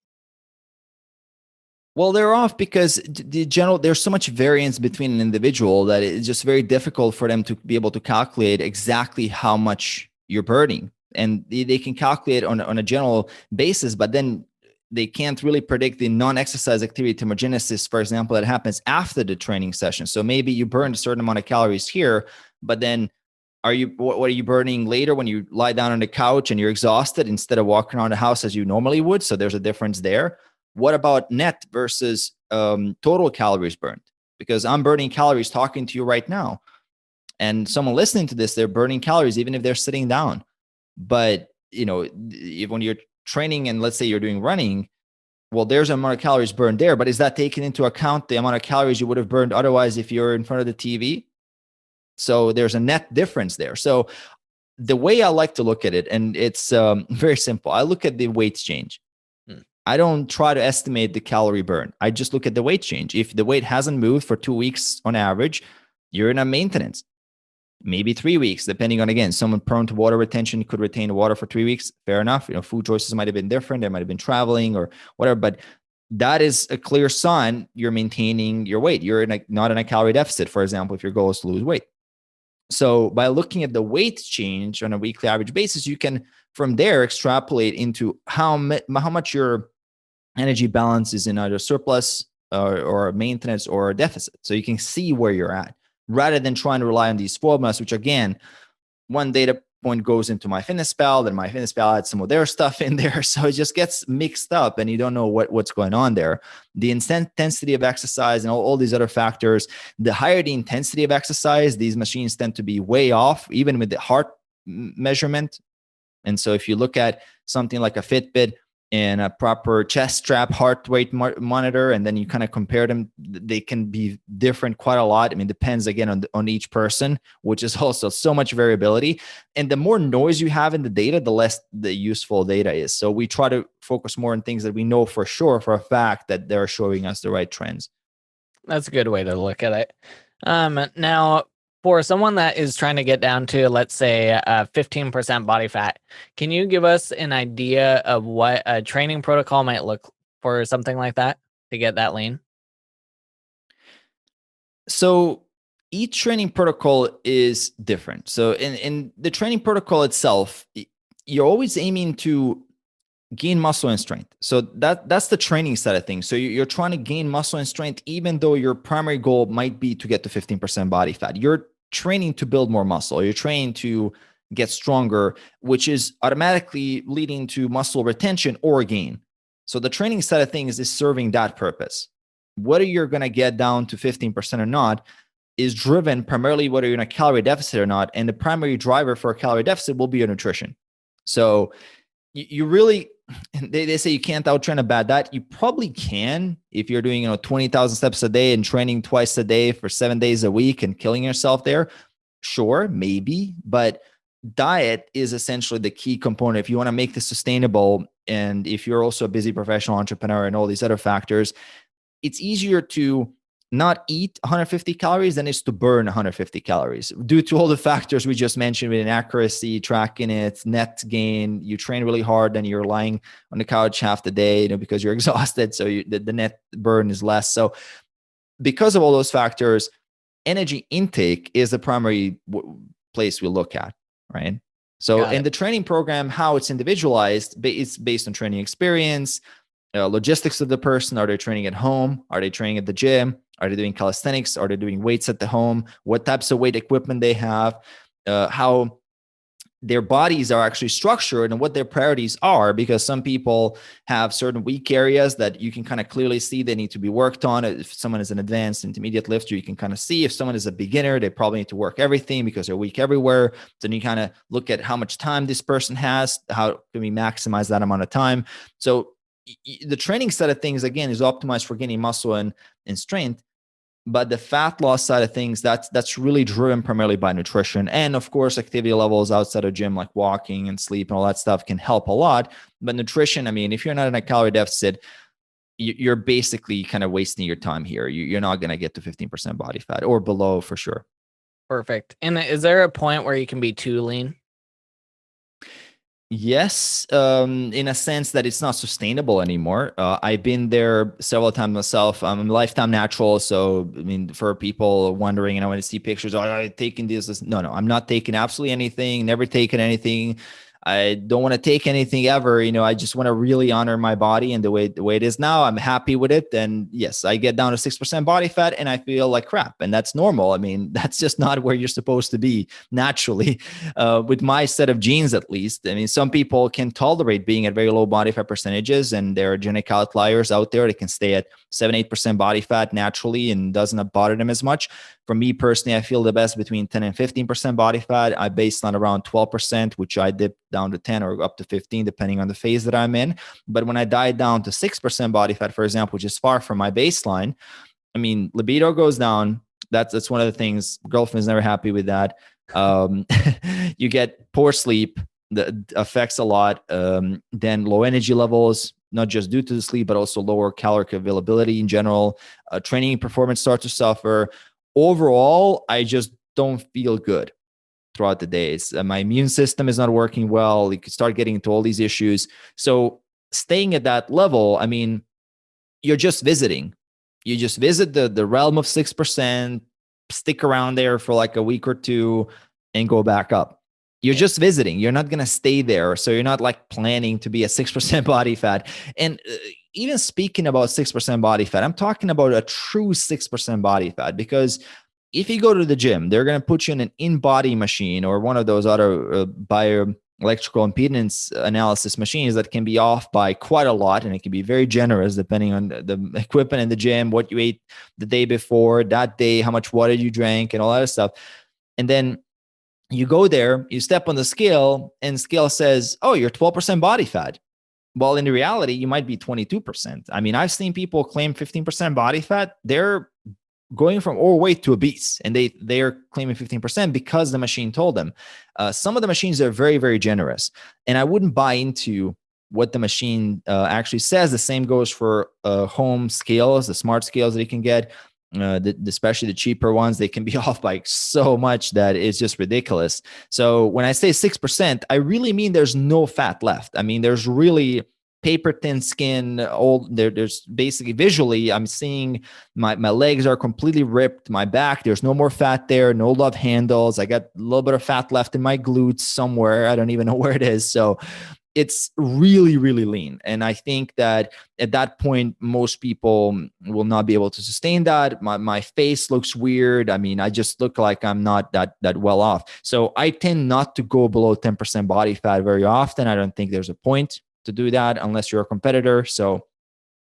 Well, they're off because there's so much variance between an individual that it's just very difficult for them to be able to calculate exactly how much you're burning. And they can calculate on a general basis, but then they can't really predict the non-exercise activity thermogenesis, for example, that happens after the training session. So maybe you burned a certain amount of calories here, but then what are you burning later when you lie down on the couch and you're exhausted instead of walking around the house as you normally would? So there's a difference there. What about net versus total calories burned? Because I'm burning calories talking to you right now. And someone listening to this, they're burning calories even if they're sitting down. But, when you're training and let's say you're doing running, well, there's an amount of calories burned there, but is that taken into account the amount of calories you would have burned otherwise if you're in front of the TV? So there's a net difference there. So the way I like to look at it, and it's very simple, I look at the weight change. I don't try to estimate the calorie burn. I just look at the weight change. If the weight hasn't moved for 2 weeks on average, you're in a maintenance. Maybe 3 weeks, depending on, again, someone prone to water retention could retain water for 3 weeks. Fair enough. Food choices might have been different. They might have been traveling or whatever, but that is a clear sign you're maintaining your weight. You're not in a calorie deficit, for example, if your goal is to lose weight. So by looking at the weight change on a weekly average basis, you can from there extrapolate into how much your energy balance is in either surplus or maintenance or a deficit. So you can see where you're at, rather than trying to rely on these formulas, which again, one data point goes into MyFitnessPal, then MyFitnessPal adds some of their stuff in there. So it just gets mixed up and you don't know what's going on there. The intensity of exercise and all these other factors, the higher the intensity of exercise, these machines tend to be way off, even with the heart measurement. And so if you look at something like a Fitbit and a proper chest strap heart rate monitor, and then you kind of compare them, they can be different quite a lot. I mean, depends again on each person, which is also so much variability. And the more noise you have in the data, the less the useful data is. So we try to focus more on things that we know for sure, for a fact, that they're showing us the right trends. That's a good way to look at it. Now, for someone that is trying to get down to, let's say, 15% body fat, can you give us an idea of what a training protocol might look for something like that to get that lean? So each training protocol is different. So in the training protocol itself, you're always aiming to gain muscle and strength. So that's the training side of things. So you're trying to gain muscle and strength, even though your primary goal might be to get to 15% body fat. You're training to build more muscle. You're training to get stronger, which is automatically leading to muscle retention or gain. So the training side of things is serving that purpose. Whether you're going to get down to 15% or not is driven primarily whether you're in a calorie deficit or not. And the primary driver for a calorie deficit will be your nutrition. So you really, they say you can't out-train a bad diet. You probably can if you're doing 20,000 steps a day and training twice a day for 7 days a week and killing yourself there. Sure, maybe, but diet is essentially the key component if you want to make this sustainable. And if you're also a busy professional entrepreneur and all these other factors, it's easier to not eat 150 calories than it's to burn 150 calories due to all the factors we just mentioned with inaccuracy, tracking it, net gain. You train really hard and you're lying on the couch half the day, because you're exhausted. So the net burn is less. So because of all those factors, energy intake is the primary place we look at, right? So in the training program, how it's individualized, it's based on training experience, logistics of the person. Are they training at home? Are they training at the gym? Are they doing calisthenics? Are they doing weights at the home? What types of weight equipment they have? How their bodies are actually structured and what their priorities are, because some people have certain weak areas that you can kind of clearly see they need to be worked on. If someone is an advanced intermediate lifter, you can kind of see. If someone is a beginner, they probably need to work everything because they're weak everywhere. Then you kind of look at how much time this person has, how can we maximize that amount of time? So the training side of things, again, is optimized for gaining muscle and strength. But the fat loss side of things, that's really driven primarily by nutrition. And of course, activity levels outside of gym, like walking and sleep and all that stuff, can help a lot. But nutrition, I mean, if you're not in a calorie deficit, you're basically kind of wasting your time here. You're not going to get to 15% body fat or below for sure. Perfect. And is there a point where you can be too lean? Yes, in a sense that it's not sustainable anymore. I've been there several times myself. I'm a lifetime natural. So, I mean, for people wondering, and I want to see pictures, I'm taking this. No, I'm not taking absolutely anything, never taken anything. I don't want to take anything ever. I just want to really honor my body and the way it is now. I'm happy with it. And yes, I get down to 6% body fat and I feel like crap. And that's normal. I mean, that's just not where you're supposed to be naturally, with my set of genes, at least. I mean, some people can tolerate being at very low body fat percentages, and there are genetic outliers out there that can stay at 7-8% body fat naturally and doesn't bother them as much. For me personally, I feel the best between 10 and 15% body fat. I baseline around 12%, which I dip down to 10 or up to 15, depending on the phase that I'm in. But when I diet down to 6% body fat, for example, which is far from my baseline, I mean, libido goes down. That's one of the things. Girlfriend's never happy with that. You get poor sleep that affects a lot. Then low energy levels, not just due to the sleep, but also lower caloric availability in general. Training performance starts to suffer. Overall, I just don't feel good throughout the days. My immune system is not working well. You could start getting into all these issues. So staying at that level, I mean, you're just visiting. You just visit the realm of 6%, stick around there for like a week or two and go back up. You're just visiting. You're not going to stay there. So you're not like planning to be at 6% body fat. And even speaking about 6% body fat, I'm talking about a true 6% body fat, because if you go to the gym, they're going to put you in an in-body machine or one of those other bioelectrical impedance analysis machines that can be off by quite a lot. And it can be very generous depending on the equipment in the gym, what you ate the day before, that day, how much water you drank and all that stuff. And then You go there, you step on the scale, and scale says, oh, you're 12% body fat. Well, in reality, you might be 22%. I mean, I've seen people claim 15% body fat. They're going from overweight to obese, and they're claiming 15% because the machine told them. Some of the machines are very, very generous, and I wouldn't buy into what the machine actually says. The same goes for home scales, the smart scales that you can get. Especially the cheaper ones, they can be off by so much that it's just ridiculous. So when I say 6%, I really mean there's no fat left. I mean, there's really paper thin skin. There's basically visually, I'm seeing my legs are completely ripped. My back, there's no more fat there. No love handles. I got a little bit of fat left in my glutes somewhere. I don't even know where it is. So it's really, really lean. And I think that at that point, most people will not be able to sustain that. My face looks weird. I mean, I just look like I'm not that well off. So I tend not to go below 10% body fat very often. I don't think there's a point to do that unless you're a competitor. So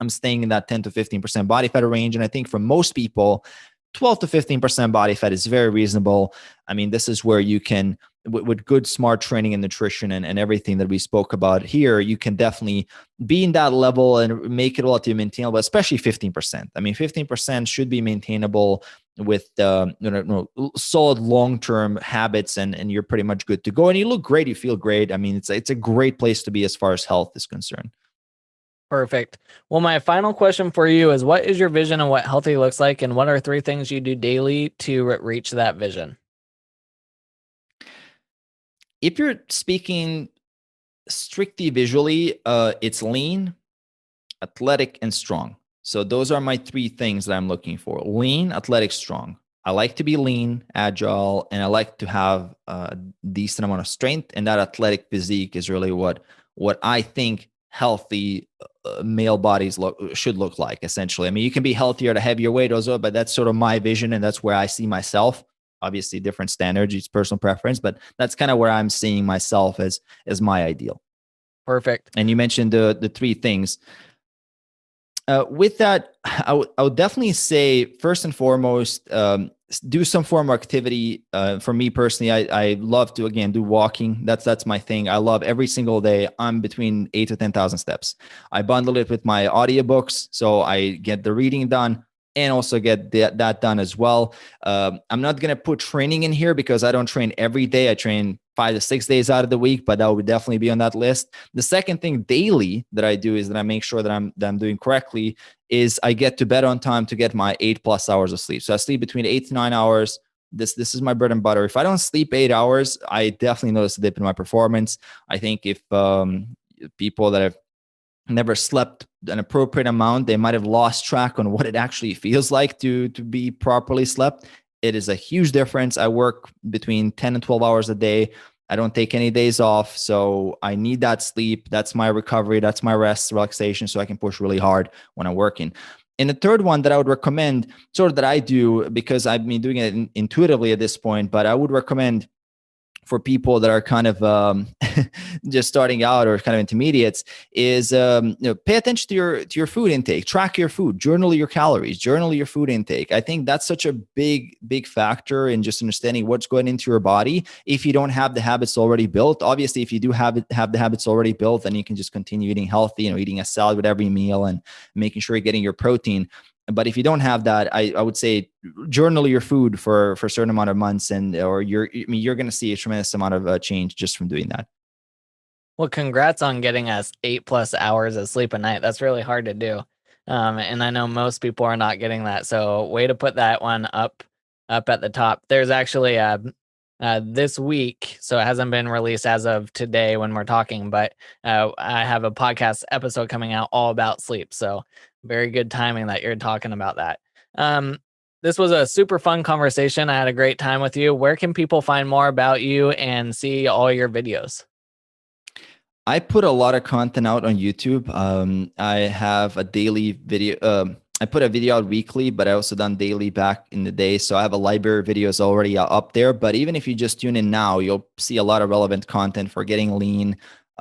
I'm staying in that 10 to 15% body fat range. And I think for most people, 12 to 15% body fat is very reasonable. I mean, this is where you can, with good, smart training and nutrition and everything that we spoke about here, you can definitely be in that level and make it relatively maintainable, especially 15%. I mean, 15% should be maintainable with solid long-term habits, and you're pretty much good to go. And you look great, you feel great. I mean, it's a great place to be as far as health is concerned. Perfect. Well, my final question for you is, what is your vision of what healthy looks like, and what are 3 things you do daily to reach that vision? If you're speaking strictly visually, it's lean, athletic, and strong. So those are my 3 things that I'm looking for: lean, athletic, strong. I like to be lean, agile, and I like to have a decent amount of strength. And that athletic physique is really what I think healthy male bodies should look like, essentially. I mean, you can be healthier at a heavier weight also, but that's sort of my vision, and that's where I see myself. Obviously, different standards, it's personal preference, but that's kind of where I'm seeing myself as my ideal. Perfect. And you mentioned the 3 things. With that, I would definitely say, first and foremost, do some form of activity. For me personally, I love to, again, do walking. That's my thing. I love every single day. I'm between 8 to 10,000 steps. I bundle it with my audiobooks, so I get the reading done and also get that done as well. I'm not going to put training in here because I don't train every day. I train 5 to 6 days out of the week, but that would definitely be on that list. The second thing daily that I do is that I make sure that I'm doing correctly is I get to bed on time to get my 8+ hours of sleep. So I sleep between 8 to 9 hours. This is my bread and butter. If I don't sleep 8 hours, I definitely notice a dip in my performance. I think if people that have never slept an appropriate amount, they might have lost track on what it actually feels like to be properly slept. It is a huge difference. I work between 10 and 12 hours a day. I don't take any days off. So I need that sleep. That's my recovery. That's my rest, relaxation, so I can push really hard when I'm working. And the third one that I would recommend, sort of that I do because I've been doing it intuitively at this point, but I would recommend for people that are kind of just starting out or kind of intermediates is pay attention to your food intake, track your food, journal your calories, journal your food intake. I think that's such a big factor in just understanding what's going into your body. If you don't have the habits already built, obviously, if you do have the habits already built, then you can just continue eating healthy, eating a salad with every meal and making sure you're getting your protein. But if you don't have that, I would say journal your food for a certain amount of months, or you're going to see a tremendous amount of change just from doing that. Well, congrats on getting us 8+ hours of sleep a night. That's really hard to do. And I know most people are not getting that. So way to put that one up at the top. There's actually this week, so it hasn't been released as of today when we're talking, but I have a podcast episode coming out all about sleep. So very good timing that you're talking about that. This was a super fun conversation. I had a great time with you. Where can people find more about you and see all your videos? I put a lot of content out on YouTube. I have a daily video. I put a video out weekly, but I also done daily back in the day. So I have a library of videos already up there. But even if you just tune in now, you'll see a lot of relevant content for getting lean,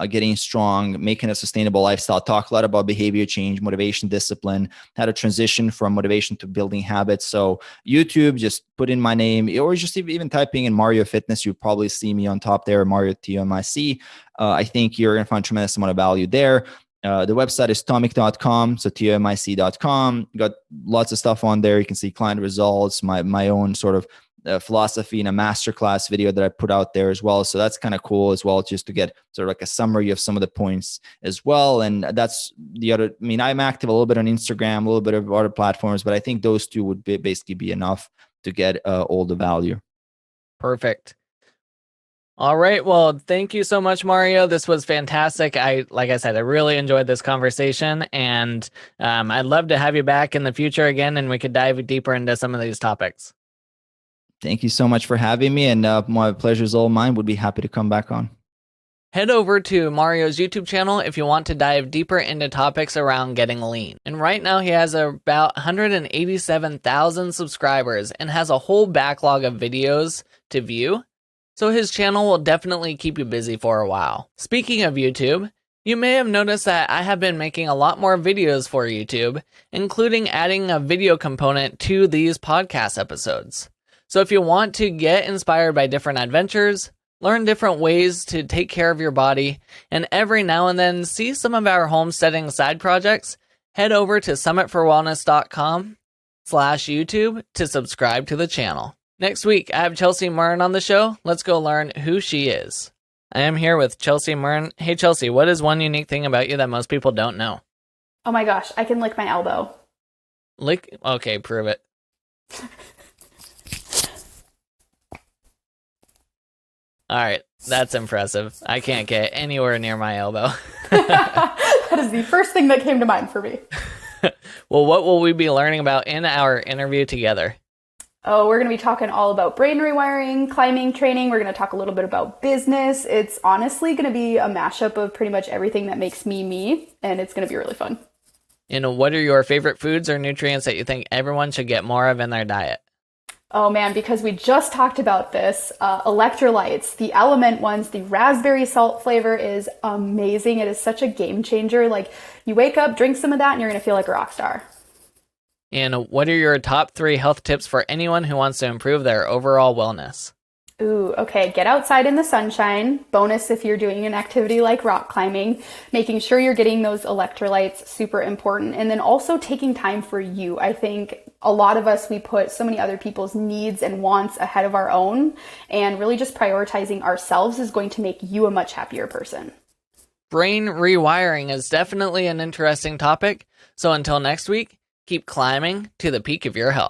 getting strong, making a sustainable lifestyle. Talk a lot about behavior change, motivation, discipline, how to transition from motivation to building habits. So YouTube, just put in my name, or just even typing in Mario Fitness, you'll probably see me on top there, Mario Tomic. I think you're going to find a tremendous amount of value there. The website is tomic.com, so tomic.com. Got lots of stuff on there. You can see client results, my own sort of philosophy in a masterclass video that I put out there as well. So that's kind of cool as well, just to get sort of like a summary of some of the points as well. And that's the other, I mean, I'm active a little bit on Instagram, a little bit of other platforms, but I think those two would basically be enough to get all the value. Perfect. All right. Well, thank you so much, Mario. This was fantastic. Like I said, I really enjoyed this conversation, and I'd love to have you back in the future again, and we could dive deeper into some of these topics. Thank you so much for having me, and my pleasure is all mine. Would be happy to come back on. Head over to Mario's YouTube channel if you want to dive deeper into topics around getting lean. And right now he has about 187,000 subscribers and has a whole backlog of videos to view. So his channel will definitely keep you busy for a while. Speaking of YouTube, you may have noticed that I have been making a lot more videos for YouTube, including adding a video component to these podcast episodes. So if you want to get inspired by different adventures, learn different ways to take care of your body, and every now and then see some of our homesteading side projects, head over to summitforwellness.com/YouTube to subscribe to the channel. Next week, I have Chelsea Murn on the show. Let's go learn who she is. I am here with Chelsea Murn. Hey, Chelsea, what is one unique thing about you that most people don't know? Oh my gosh, I can lick my elbow. Lick? Okay, prove it. All right, that's impressive. I can't get anywhere near my elbow. That is the first thing that came to mind for me. Well, what will we be learning about in our interview together? Oh, we're going to be talking all about brain rewiring, climbing training. We're going to talk a little bit about business. It's honestly going to be a mashup of pretty much everything that makes me me, and it's going to be really fun. And what are your favorite foods or nutrients that you think everyone should get more of in their diet? Oh man, because we just talked about this, electrolytes, the element ones, the raspberry salt flavor is amazing. It is such a game changer. Like, you wake up, drink some of that, and you're going to feel like a rock star. And what are your top 3 health tips for anyone who wants to improve their overall wellness? Ooh, okay. Get outside in the sunshine. Bonus if you're doing an activity like rock climbing. Making sure you're getting those electrolytes, super important. And then also taking time for you. I think a lot of us, we put so many other people's needs and wants ahead of our own. And really just prioritizing ourselves is going to make you a much happier person. Brain rewiring is definitely an interesting topic. So until next week, keep climbing to the peak of your health.